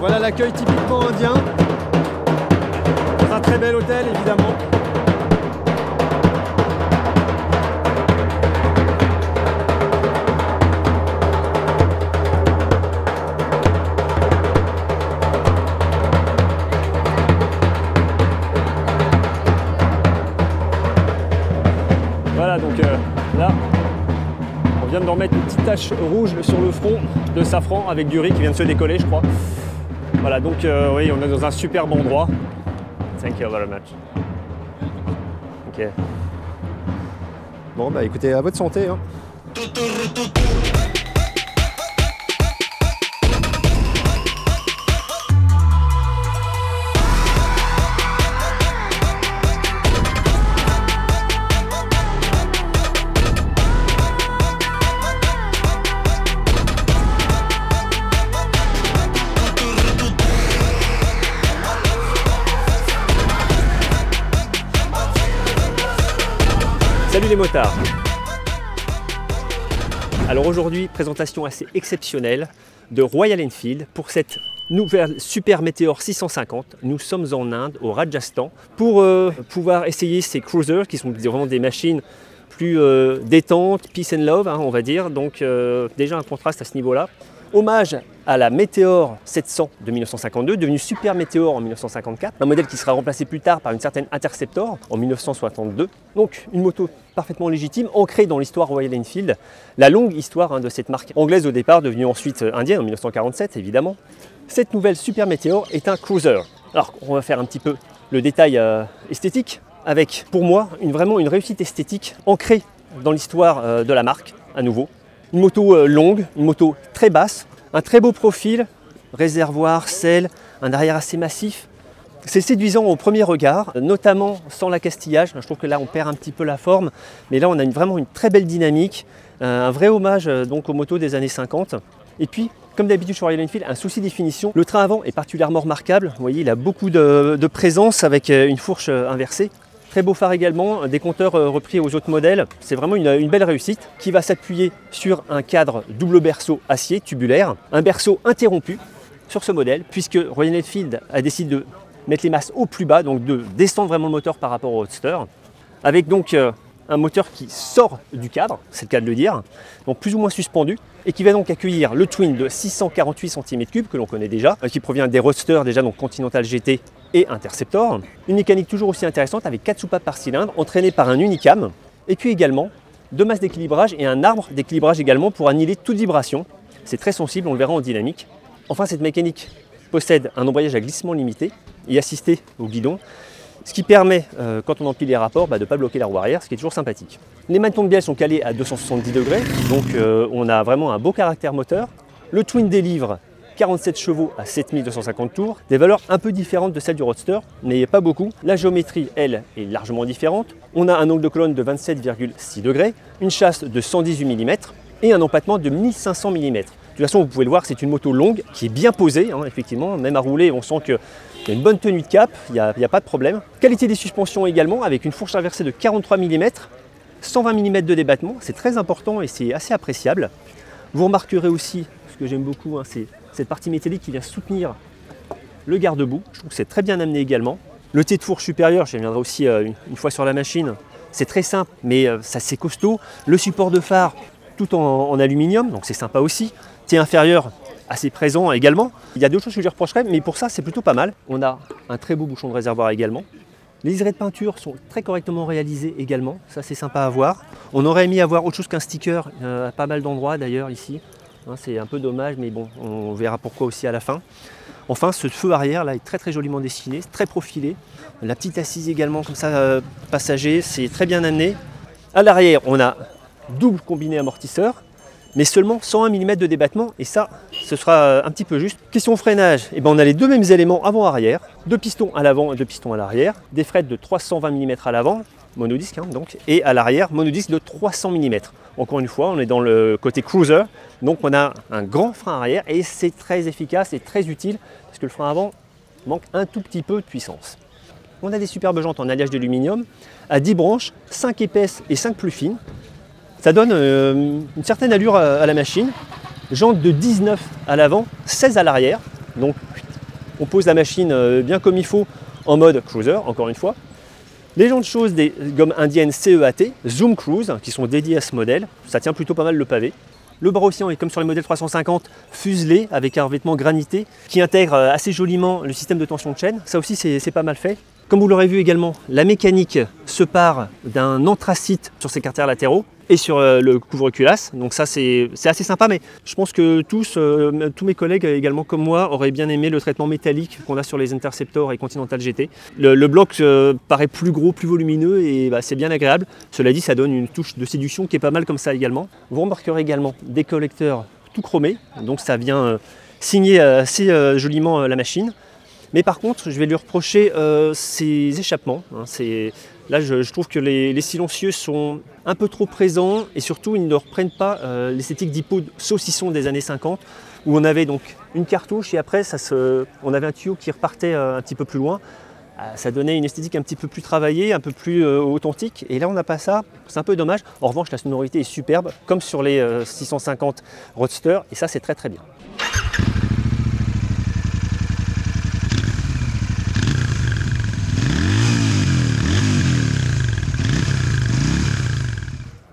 Voilà l'accueil typiquement indien. Dans un très bel hôtel évidemment. Voilà donc là on vient de remettre une petite tache rouge sur le front de safran avec du riz qui vient de se décoller je crois. Voilà donc oui on est dans un superbe endroit. Thank you very much. Ok. Bon bah écoutez à votre santé hein. Salut les motards. Alors aujourd'hui, présentation assez exceptionnelle de Royal Enfield pour cette nouvelle Super Meteor 650. Nous sommes en Inde, au Rajasthan, pour pouvoir essayer ces cruisers qui sont vraiment des machines plus détente, peace and love, hein, on va dire. Donc déjà un contraste à ce niveau-là. Hommage à la Meteor 700 de 1952, devenue Super Meteor en 1954, un modèle qui sera remplacé plus tard par une certaine Interceptor en 1962. Donc une moto parfaitement légitime, ancrée dans l'histoire Royal Enfield, la longue histoire hein, de cette marque anglaise au départ, devenue ensuite indienne en 1947 évidemment. Cette nouvelle Super Meteor est un cruiser. Alors on va faire un petit peu le détail esthétique, avec pour moi vraiment une réussite esthétique ancrée dans l'histoire de la marque à nouveau. Une moto longue, une moto très basse, un très beau profil, réservoir, selle, un arrière assez massif. C'est séduisant au premier regard, notamment sans l'accastillage. Je trouve que là on perd un petit peu la forme, mais là on a vraiment une très belle dynamique, un vrai hommage donc aux motos des années 50. Et puis, comme d'habitude sur Royal Enfield, un souci de définition. Le train avant est particulièrement remarquable. Vous voyez, il a beaucoup de présence avec une fourche inversée. Très beau phare également, des compteurs repris aux autres modèles. C'est vraiment une belle réussite qui va s'appuyer sur un cadre double berceau acier tubulaire. Un berceau interrompu sur ce modèle puisque Royal Enfield a décidé de mettre les masses au plus bas, donc de descendre vraiment le moteur par rapport au Roadster. Avec donc un moteur qui sort du cadre, c'est le cas de le dire, donc plus ou moins suspendu, et qui va donc accueillir le twin de 648 cm3 que l'on connaît déjà, qui provient des Roadsters déjà, donc Continental GT et Interceptor. Une mécanique toujours aussi intéressante avec 4 soupapes par cylindre, entraînées par un unicam, et puis également 2 masses d'équilibrage et un arbre d'équilibrage également pour annihiler toute vibration. C'est très sensible, on le verra en dynamique. Enfin, cette mécanique possède un embrayage à glissement limité et assisté au guidon, ce qui permet, quand on empile les rapports, de ne pas bloquer la roue arrière, ce qui est toujours sympathique. Les manietons de bielle sont calés à 270 degrés, donc on a vraiment un beau caractère moteur. Le twin délivre 47 chevaux à 7250 tours, des valeurs un peu différentes de celles du Roadster, mais pas beaucoup. La géométrie, elle, est largement différente. On a un angle de colonne de 27,6 degrés, une chasse de 118 mm et un empattement de 1500 mm. De toute façon, vous pouvez le voir, c'est une moto longue qui est bien posée, hein, effectivement. Même à rouler, on sent qu'il y a une bonne tenue de cap, il n'y a pas de problème. Qualité des suspensions également, avec une fourche inversée de 43 mm, 120 mm de débattement, c'est très important et c'est assez appréciable. Vous remarquerez aussi, ce que j'aime beaucoup, hein, c'est cette partie métallique qui vient soutenir le garde-boue. Je trouve que c'est très bien amené également. Le T de fourche supérieur, je reviendrai aussi une fois sur la machine, c'est très simple, mais ça c'est costaud. Le support de phare, tout en aluminium, donc c'est sympa aussi. T inférieur, assez présent également. Il y a deux choses que je reprocherais, mais pour ça c'est plutôt pas mal. On a un très beau bouchon de réservoir également. Les liserés de peinture sont très correctement réalisés également, ça c'est sympa à voir. On aurait aimé avoir autre chose qu'un sticker à pas mal d'endroits d'ailleurs ici. C'est un peu dommage, mais bon, on verra pourquoi aussi à la fin. Enfin, ce feu arrière là est très joliment dessiné, très profilé. La petite assise également comme ça, passager, c'est très bien amené. À l'arrière, on a double combiné amortisseur, mais seulement 101 mm de débattement, et ça, ce sera un petit peu juste. Question freinage, on a les deux mêmes éléments avant-arrière, deux pistons à l'avant et deux pistons à l'arrière, des frettes de 320 mm à l'avant, monodisque donc, et à l'arrière, monodisque de 300 mm. Encore une fois, on est dans le côté cruiser, donc on a un grand frein arrière et c'est très efficace et très utile parce que le frein avant manque un tout petit peu de puissance. On a des superbes jantes en alliage d'aluminium à 10 branches, 5 épaisses et 5 plus fines. Ça donne une certaine allure à la machine. Jantes de 19 à l'avant, 16 à l'arrière, donc On pose la machine bien comme il faut en mode cruiser, encore une fois. Les jantes choses des gommes indiennes CEAT, Zoom Cruise, qui sont dédiées à ce modèle. Ça tient plutôt pas mal le pavé. Le bras aussi est comme sur les modèles 350, fuselé avec un revêtement granité qui intègre assez joliment le système de tension de chaîne. Ça aussi c'est pas mal fait. Comme vous l'aurez vu également, la mécanique se part d'un anthracite sur ses quartiers latéraux et sur le couvre-culasse. Donc ça c'est assez sympa, mais je pense que tous mes collègues également comme moi auraient bien aimé le traitement métallique qu'on a sur les Interceptor et Continental GT. Le bloc paraît plus gros, plus volumineux et c'est bien agréable. Cela dit, ça donne une touche de séduction qui est pas mal comme ça également. Vous remarquerez également des collecteurs tout chromés, donc ça vient signer assez joliment la machine. Mais par contre, je vais lui reprocher ses échappements. Là, je trouve que les silencieux sont un peu trop présents et surtout, ils ne reprennent pas l'esthétique d'hippo saucisson des années 50 où on avait donc une cartouche et après, on avait un tuyau qui repartait un petit peu plus loin. Ça donnait une esthétique un petit peu plus travaillée, un peu plus authentique. Et là, on n'a pas ça. C'est un peu dommage. En revanche, la sonorité est superbe, comme sur les 650 Roadster. Et ça, c'est très très bien.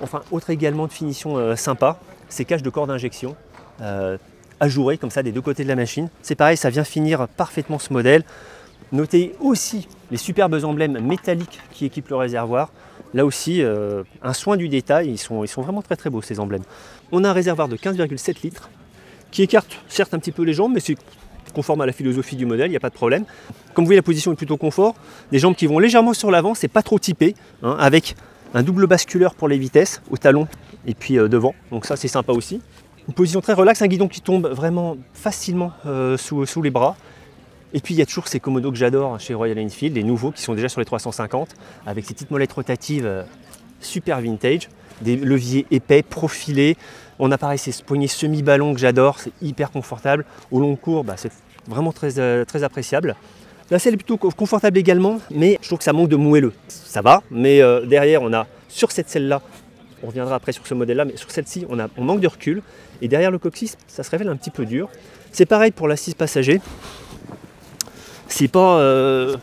Enfin, autre également de finition sympa, ces caches de corps d'injection ajourées comme ça des deux côtés de la machine. C'est pareil, ça vient finir parfaitement ce modèle. Notez aussi les superbes emblèmes métalliques qui équipent le réservoir. Là aussi, un soin du détail, ils sont vraiment très très beaux ces emblèmes. On a un réservoir de 15,7 litres qui écarte certes un petit peu les jambes, mais c'est conforme à la philosophie du modèle, il n'y a pas de problème. Comme vous voyez, la position est plutôt confort. Des jambes qui vont légèrement sur l'avant, c'est pas trop typé, avec un double basculeur pour les vitesses au talon et puis devant, donc ça c'est sympa aussi. Une position très relaxe, un guidon qui tombe vraiment facilement sous les bras. Et puis il y a toujours ces commodos que j'adore chez Royal Enfield, les nouveaux qui sont déjà sur les 350, avec ces petites molettes rotatives super vintage, des leviers épais, profilés. On a pareil ces poignées semi-ballon que j'adore, c'est hyper confortable. Au long cours, c'est vraiment très appréciable. La selle est plutôt confortable également, mais je trouve que ça manque de moelleux. Ça va, mais derrière on a, sur cette selle-là, on reviendra après sur ce modèle-là, mais sur celle-ci on manque de recul. Et derrière le coccyx, ça se révèle un petit peu dur. C'est pareil pour l'assise passager. C'est pas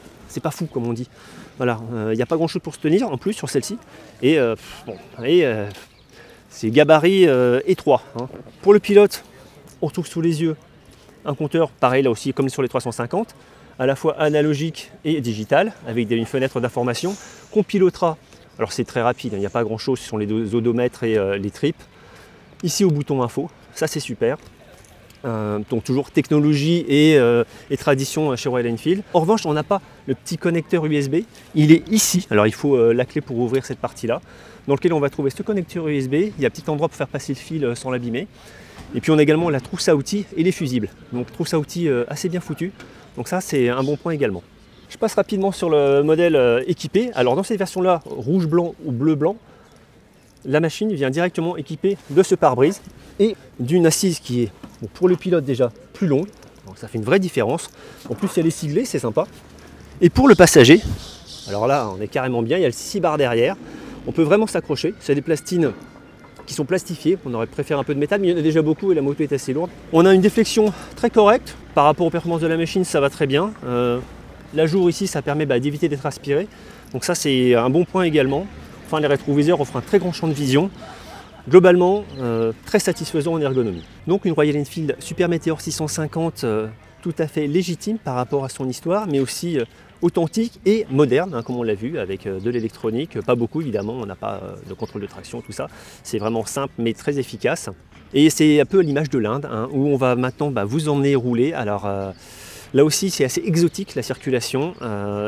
fou comme on dit. Voilà, il n'y a pas grand-chose pour se tenir en plus sur celle-ci. Et c'est gabarit étroit. Pour le pilote, on retrouve sous les yeux un compteur, pareil là aussi comme sur les 350. À la fois analogique et digital, avec une fenêtre d'information qu'on pilotera. Alors c'est très rapide, il n'y a pas grand chose, ce sont les deux odomètres et les trips. Ici au bouton info, ça c'est super. Donc toujours technologie et tradition chez Royal Enfield. En revanche, on n'a pas le petit connecteur USB, il est ici. Alors il faut la clé pour ouvrir cette partie-là, dans lequel on va trouver ce connecteur USB. Il y a un petit endroit pour faire passer le fil sans l'abîmer. Et puis on a également la trousse à outils et les fusibles. Donc trousse à outils assez bien foutue. Donc ça c'est un bon point également. Je passe rapidement sur le modèle équipé. Alors dans cette version-là, rouge-blanc ou bleu-blanc, la machine vient directement équipée de ce pare-brise et d'une assise qui est, pour le pilote déjà, plus longue. Donc ça fait une vraie différence. En plus elle est siglée, c'est sympa. Et pour le passager, alors là on est carrément bien, il y a le 6 bar derrière. On peut vraiment s'accrocher. C'est des plastines qui sont plastifiées. On aurait préféré un peu de métal, mais il y en a déjà beaucoup et la moto est assez lourde. On a une déflexion très correcte. Par rapport aux performances de la machine, ça va très bien. L'ajour ici, ça permet d'éviter d'être aspiré. Donc ça, c'est un bon point également. Enfin, les rétroviseurs offrent un très grand champ de vision. Globalement, très satisfaisant en ergonomie. Donc une Royal Enfield Super Meteor 650 tout à fait légitime par rapport à son histoire, mais aussi authentique et moderne, comme on l'a vu, avec de l'électronique. Pas beaucoup évidemment, on n'a pas de contrôle de traction, tout ça. C'est vraiment simple, mais très efficace. Et c'est un peu l'image de l'Inde, où on va maintenant vous emmener rouler. Alors là aussi, c'est assez exotique la circulation.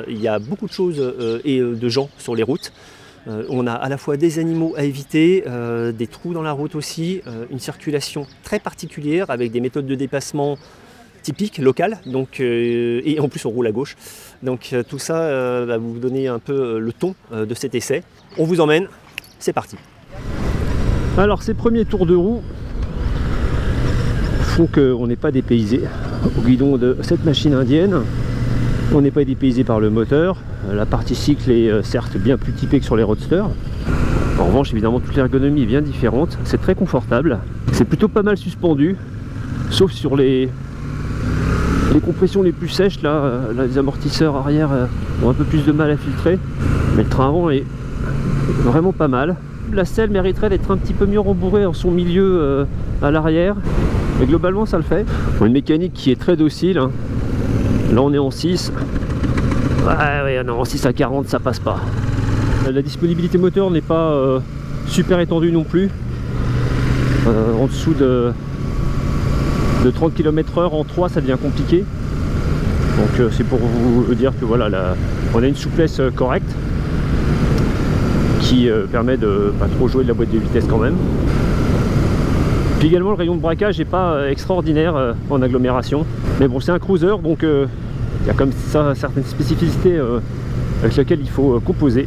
Il y a beaucoup de choses et de gens sur les routes. On a à la fois des animaux à éviter, des trous dans la route aussi, une circulation très particulière avec des méthodes de dépassement typiques, locales, donc, et en plus on roule à gauche. Donc tout ça va vous donner un peu le ton de cet essai. On vous emmène, c'est parti. Alors ces premiers tours de roue font qu'on n'est pas dépaysé au guidon de cette machine indienne. On n'est pas dépaysé par le moteur. La partie cycle est certes bien plus typée que sur les Roadster. En revanche, évidemment, toute l'ergonomie est bien différente. C'est très confortable. C'est plutôt pas mal suspendu, sauf sur les Les compressions les plus sèches, là, les amortisseurs arrière ont un peu plus de mal à filtrer. Mais le train avant est vraiment pas mal. La selle mériterait d'être un petit peu mieux rembourrée en son milieu à l'arrière. Mais globalement, ça le fait. Bon, une mécanique qui est très docile. Hein. Là, on est en 6. Ouais, non, en 6 à 40, ça passe pas. La disponibilité moteur n'est pas super étendue non plus. En dessous de 30 km/h en 3, ça devient compliqué. Donc c'est pour vous dire que voilà, on a une souplesse correcte qui permet de pas trop jouer de la boîte de vitesse quand même. Puis également le rayon de braquage n'est pas extraordinaire en agglomération. Mais bon, c'est un cruiser, donc il y a comme ça certaines spécificités avec lesquelles il faut composer.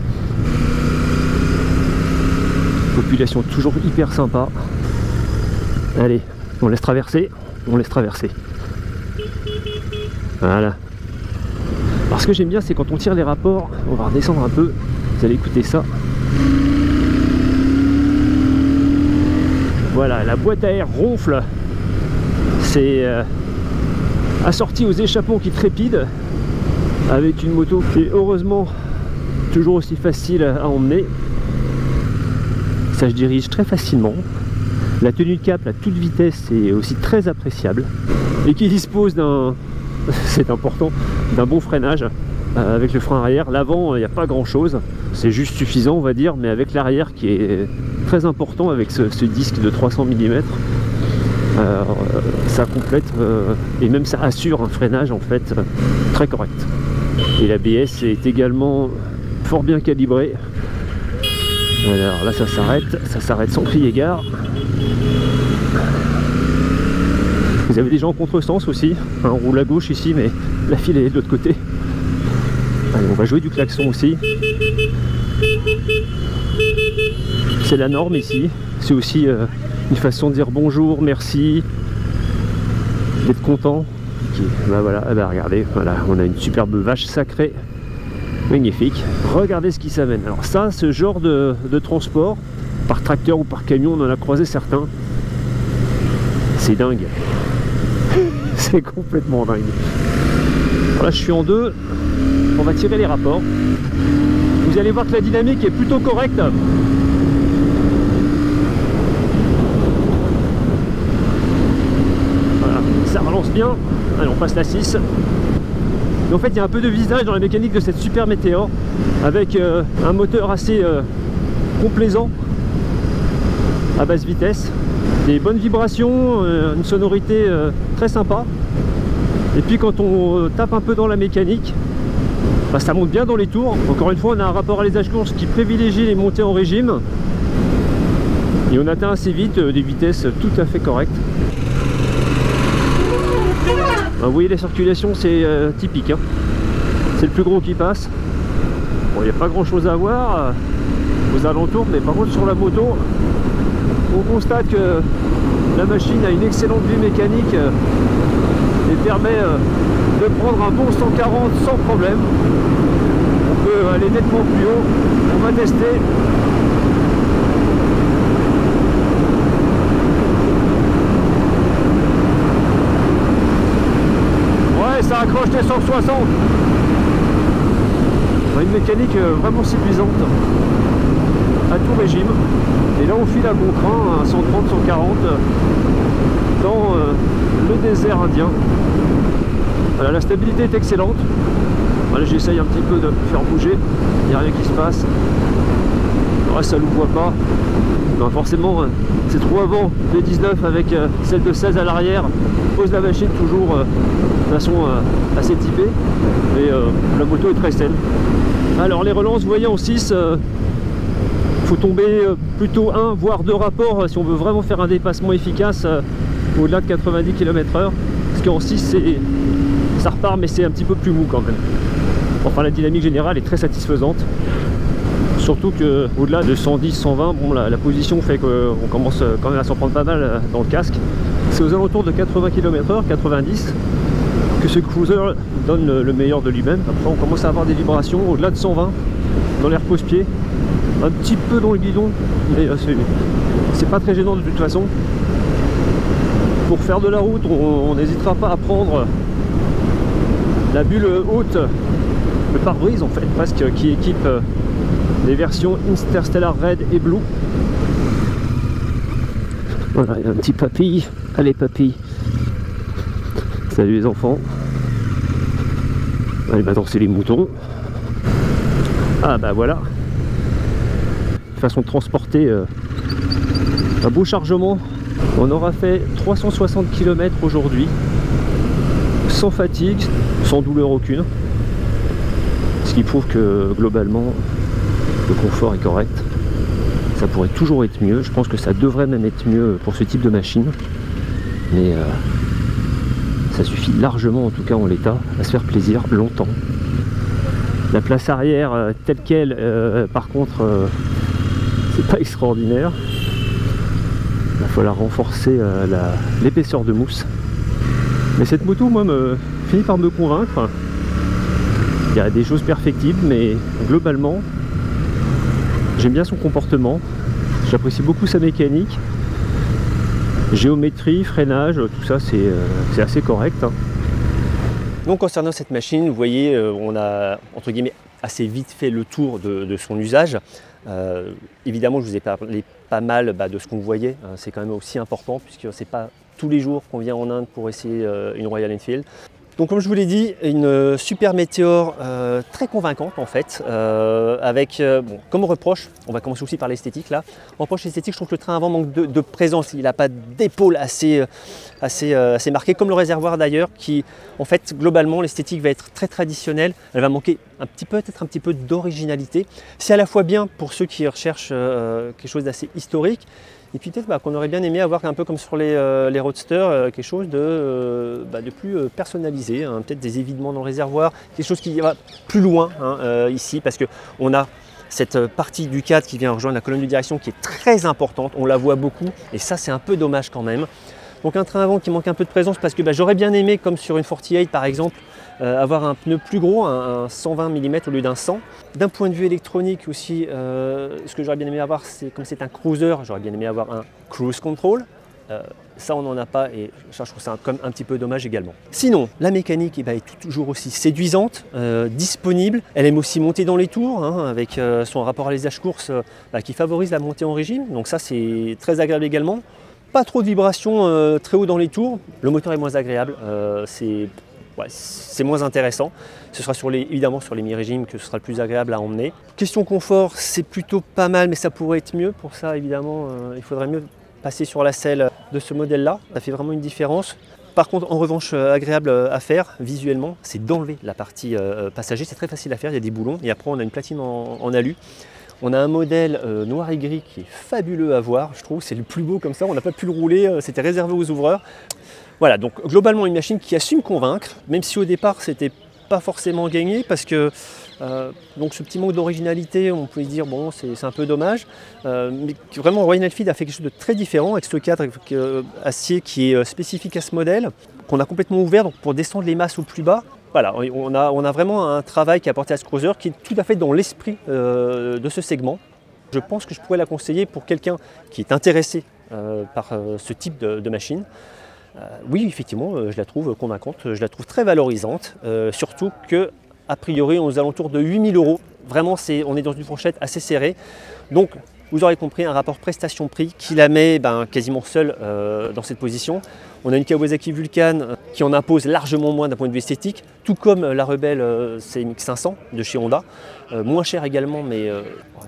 Population toujours hyper sympa. Allez, on laisse traverser. On laisse traverser. Voilà. Alors ce que j'aime bien, c'est quand on tire les rapports, on va redescendre un peu, vous allez écouter ça. Voilà, la boîte à air ronfle. C'est assorti aux échappements qui trépident, avec une moto qui est heureusement toujours aussi facile à emmener. Ça se dirige très facilement. La tenue de cap à toute vitesse est aussi très appréciable et qui dispose d'un, c'est important, d'un bon freinage avec le frein arrière. L'avant, il n'y a pas grand chose, c'est juste suffisant on va dire, mais avec l'arrière qui est très important avec ce disque de 300 mm, ça complète et même ça assure un freinage en fait très correct. Et l'ABS est également fort bien calibré. Alors là ça s'arrête sans crier gare. Vous avez des gens en contresens aussi, on roule à gauche ici mais la file est de l'autre côté. Allez, on va jouer du klaxon aussi. C'est la norme ici, c'est aussi une façon de dire bonjour, merci, d'être content. Okay. Bah voilà, bah regardez, voilà, on a une superbe vache sacrée, magnifique. Regardez ce qui s'amène. Alors ça, ce genre de transport, par tracteur ou par camion, on en a croisé certains. C'est dingue. C'est complètement dingue. Alors là, je suis en 2. On va tirer les rapports. Vous allez voir que la dynamique est plutôt correcte. Voilà, ça relance bien. Allez, on passe la 6. Et en fait, il y a un peu de visage dans la mécanique de cette Super Meteor, avec un moteur assez complaisant à basse vitesse. Des bonnes vibrations, une sonorité très sympa. Et puis quand on tape un peu dans la mécanique, bah, ça monte bien dans les tours. Encore une fois, on a un rapport à l'usage-course qui privilégie les montées en régime. Et on atteint assez vite des vitesses tout à fait correctes. Bah, vous voyez, la circulation, c'est typique. Hein. C'est le plus gros qui passe. Bon, il n'y a pas grand-chose à voir aux alentours, mais par contre sur la moto, on constate que la machine a une excellente vue mécanique et permet de prendre un bon 140 sans problème. On peut aller nettement plus haut. On va tester. Ouais, ça accroche les 160. Une mécanique vraiment séduisante à tout régime. Et là on file à contre-train à 130, 140 dans le désert indien. Voilà, la stabilité est excellente. Voilà, j'essaye un petit peu de faire bouger, il n'y a rien qui se passe. Ouais, ça ne le voit pas. Ben, forcément, ces trous avant les 19 avec celle de 16 à l'arrière pose la machine toujours de façon assez typée. Et la moto est très saine. Alors les relances, vous voyez, en 6, faut tomber plutôt 1 voire 2 rapports si on veut vraiment faire un dépassement efficace au-delà de 90 km/h. Parce qu'en 6, ça repart, mais c'est un petit peu plus mou quand même. Enfin, la dynamique générale est très satisfaisante. Surtout que au-delà de 110, 120, bon, la position fait qu'on commence quand même à s'en prendre pas mal dans le casque. C'est aux alentours de 80 km/h, 90, que ce cruiser donne le meilleur de lui-même. Après, on commence à avoir des vibrations au-delà de 120 dans l'air pose-pied, un petit peu dans le guidon, mais c'est pas très gênant de toute façon. Pour faire de la route, on n'hésitera pas à prendre la bulle haute, le pare-brise en fait presque, qui équipe les versions Interstellar Red et Blue. Voilà, il y a un petit papy. Allez papy. Salut les enfants. Allez, maintenant c'est les moutons. Ah bah voilà. Façon de transporter un beau chargement. On aura fait 360 km aujourd'hui, sans fatigue, sans douleur aucune. Ce qui prouve que globalement le confort est correct. Ça pourrait toujours être mieux. Je pense que ça devrait même être mieux pour ce type de machine. Mais ça suffit largement, en tout cas en l'état, à se faire plaisir longtemps. La place arrière telle qu'elle, par contre, c'est pas extraordinaire. Il va falloir renforcer l'épaisseur de mousse. Mais cette moto, moi, finit par me convaincre. Il y a des choses perfectibles, mais globalement, j'aime bien son comportement. J'apprécie beaucoup sa mécanique. Géométrie, freinage, tout ça, c'est assez correct. Hein. Donc concernant cette machine, vous voyez, on a entre guillemets assez vite fait le tour de son usage. Évidemment, je vous ai parlé pas mal de ce qu'on voyait. C'est quand même aussi important puisque c'est pas tous les jours qu'on vient en Inde pour essayer une Royal Enfield. Donc comme je vous l'ai dit, une Super Meteor très convaincante en fait, avec, bon, comme reproche, on va commencer aussi par l'esthétique là. En reproche esthétique, je trouve que le train avant manque de présence, il n'a pas d'épaule assez marquée, comme le réservoir d'ailleurs, qui en fait globalement l'esthétique va être très traditionnelle, elle va manquer peut-être un petit peu d'originalité. C'est à la fois bien pour ceux qui recherchent quelque chose d'assez historique, et puis peut-être qu'on aurait bien aimé avoir un peu comme sur les Roadster, quelque chose de plus personnalisé, hein, peut-être des évidements dans le réservoir, quelque chose qui va plus loin ici, parce qu'on a cette partie du cadre qui vient rejoindre la colonne de direction qui est très importante, on la voit beaucoup, et ça c'est un peu dommage quand même. Donc un train avant qui manque un peu de présence parce que j'aurais bien aimé, comme sur une 48 par exemple, avoir un pneu plus gros, un 120 mm au lieu d'un 100. D'un point de vue électronique aussi, ce que j'aurais bien aimé avoir, c'est comme c'est un cruiser, j'aurais bien aimé avoir un cruise control. Ça on n'en a pas et ça, je trouve ça comme un petit peu dommage également. Sinon, la mécanique est toujours aussi séduisante, disponible. Elle aime aussi monter dans les tours, hein, avec son rapport à l'usage course qui favorise la montée en régime. Donc ça c'est très agréable également. Pas trop de vibrations très haut dans les tours. Le moteur est moins agréable, c'est moins intéressant. Ce sera évidemment sur les mi-régimes que ce sera le plus agréable à emmener. Question confort, c'est plutôt pas mal, mais ça pourrait être mieux. Pour ça, évidemment, il faudrait mieux passer sur la selle de ce modèle-là. Ça fait vraiment une différence. Par contre, en revanche, agréable à faire visuellement, c'est d'enlever la partie passager. C'est très facile à faire, il y a des boulons. Et après, on a une platine en alu. On a un modèle noir et gris qui est fabuleux à voir, je trouve. C'est le plus beau comme ça. On n'a pas pu le rouler, c'était réservé aux ouvreurs. Voilà, donc globalement une machine qui a su me convaincre, même si au départ c'était pas forcément gagné, parce que donc ce petit manque d'originalité, on peut dire bon c'est un peu dommage, mais vraiment Royal Enfield a fait quelque chose de très différent avec ce cadre acier qui est spécifique à ce modèle, qu'on a complètement ouvert donc pour descendre les masses au plus bas. Voilà, on a vraiment un travail qui est apporté à ce cruiser qui est tout à fait dans l'esprit de ce segment. Je pense que je pourrais la conseiller pour quelqu'un qui est intéressé par ce type de machine. Oui, effectivement, je la trouve convaincante, je la trouve très valorisante, surtout que a priori aux alentours de 8 000 €. Vraiment, on est dans une fourchette assez serrée. Donc, vous aurez compris, un rapport prestation-prix qui la met quasiment seule dans cette position. On a une Kawasaki Vulcan qui en impose largement moins d'un point de vue esthétique, tout comme la Rebelle CMX 500 de chez Honda, moins cher également, mais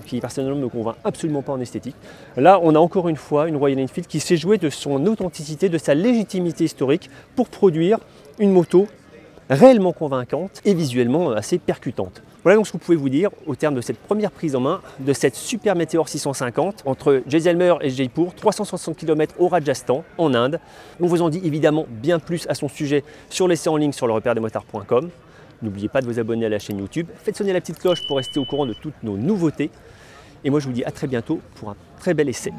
qui personnellement ne me convainc absolument pas en esthétique. Là, on a encore une fois une Royal Enfield qui s'est jouée de son authenticité, de sa légitimité historique pour produire une moto réellement convaincante et visuellement assez percutante. Voilà donc ce que vous pouvez vous dire au terme de cette première prise en main de cette Super Meteor 650 entre Jaisalmer et Jaipur, 360 km au Rajasthan en Inde. On vous en dit évidemment bien plus à son sujet sur l'essai en ligne sur lerepairedesmotards.com. N'oubliez pas de vous abonner à la chaîne YouTube, faites sonner la petite cloche pour rester au courant de toutes nos nouveautés. Et moi je vous dis à très bientôt pour un très bel essai.